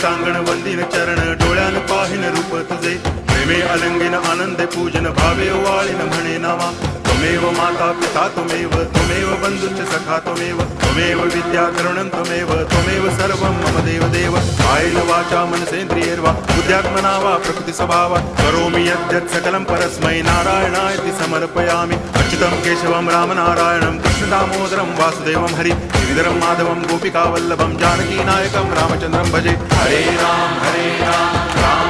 टांगण वंदिन चरण डोळ्यान पाहिन रूप तुझे प्रेमे अलंगिन आनंदे पूजन भावे वाळीन म्हणे नावा त्वमेव माता पिता त्वमेव बंधुश्च सखा त्वमेव विद्या करुणं त्वमेव सर्वं मम देव कायेन वाचा मनसेन्द्रियैर्वा बुद्ध्यात्मना वा प्रकृति स्वभावात् करोमि यद्यत् सकलं परस्मै नारायणायति समर्पयामि अच्युतं केशवं रामनारायणं कृष्णदामोदरं वासुदेवं हरि गिरिधरं माधवं गोपिकावल्लभं जानकीनायकं रामचन्द्रं भजे हरे राम